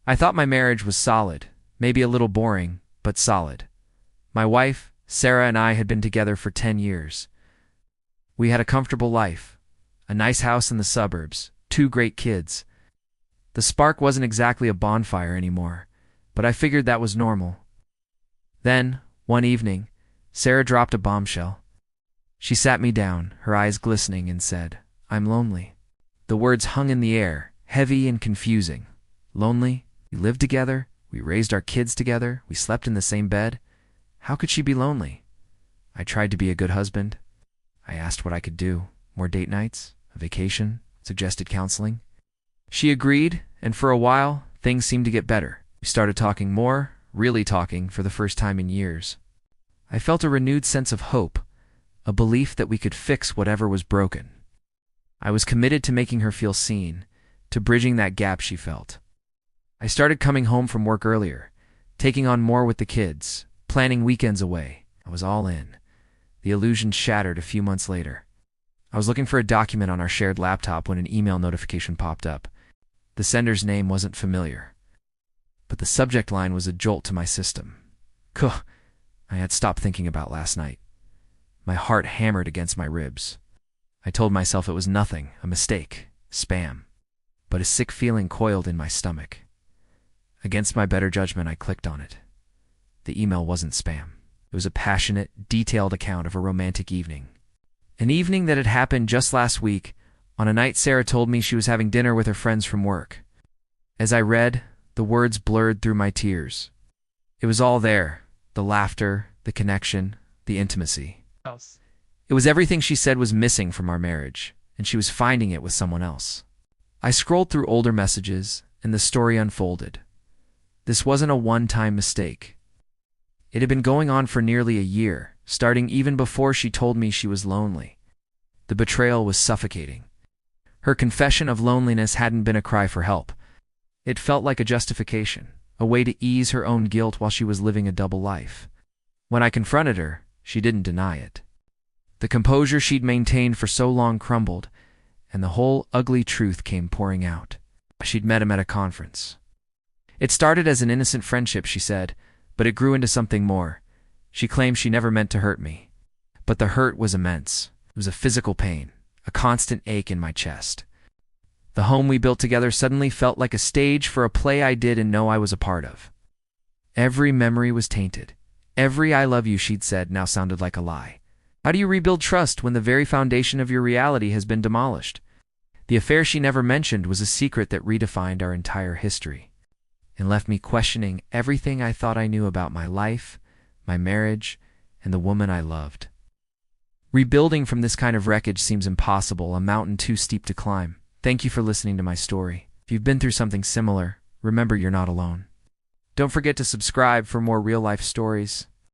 I thought my marriage was solid, maybe a little boring, but solid. My wife, Sarah, and I had been together for 10 years. We had a comfortable life, a nice house in the suburbs, 2 great kids. The spark wasn't exactly a bonfire anymore, but I figured that was normal. Then, one evening, Sarah dropped a bombshell. She sat me down, her eyes glistening, and said, "I'm lonely." The words hung in the air, heavy and confusing. Lonely? We lived together, we raised our kids together, we slept in the same bed. How could she be lonely? I tried to be a good husband. I asked what I could do. More date nights? A vacation? Suggested counseling? She agreed, and for a while, things seemed to get better. We started talking more, really talking, for the first time in years. I felt a renewed sense of hope, a belief that we could fix whatever was broken. I was committed to making her feel seen, to bridging that gap she felt. I started coming home from work earlier, taking on more with the kids, planning weekends away. I was all in. The illusion shattered a few months later. I was looking for a document on our shared laptop when an email notification popped up. The sender's name wasn't familiar, but the subject line was a jolt to my system. I had stopped thinking about last night. My heart hammered against my ribs. I told myself it was nothing, a mistake, spam. But a sick feeling coiled in my stomach. Against my better judgment, I clicked on it. The email wasn't spam. It was a passionate, detailed account of a romantic evening. An evening that had happened just last week, on a night Sarah told me she was having dinner with her friends from work. As I read, the words blurred through my tears. It was all there. The laughter, the connection, the intimacy. It was everything she said was missing from our marriage, and she was finding it with someone else. I scrolled through older messages, and the story unfolded. This wasn't a one-time mistake. It had been going on for nearly a year, starting even before she told me she was lonely. The betrayal was suffocating. Her confession of loneliness hadn't been a cry for help. It felt like a justification, a way to ease her own guilt while she was living a double life. When I confronted her, she didn't deny it. The composure she'd maintained for so long crumbled, and the whole ugly truth came pouring out. She'd met him at a conference. It started as an innocent friendship, she said, but it grew into something more. She claimed she never meant to hurt me. But the hurt was immense. It was a physical pain, a constant ache in my chest. The home we built together suddenly felt like a stage for a play I didn't know I was a part of. Every memory was tainted. Every "I love you" she'd said now sounded like a lie. How do you rebuild trust when the very foundation of your reality has been demolished? The affair she never mentioned was a secret that redefined our entire history, and left me questioning everything I thought I knew about my life, my marriage, and the woman I loved. Rebuilding from this kind of wreckage seems impossible, a mountain too steep to climb. Thank you for listening to my story. If you've been through something similar, remember you're not alone. Don't forget to subscribe for more real-life stories.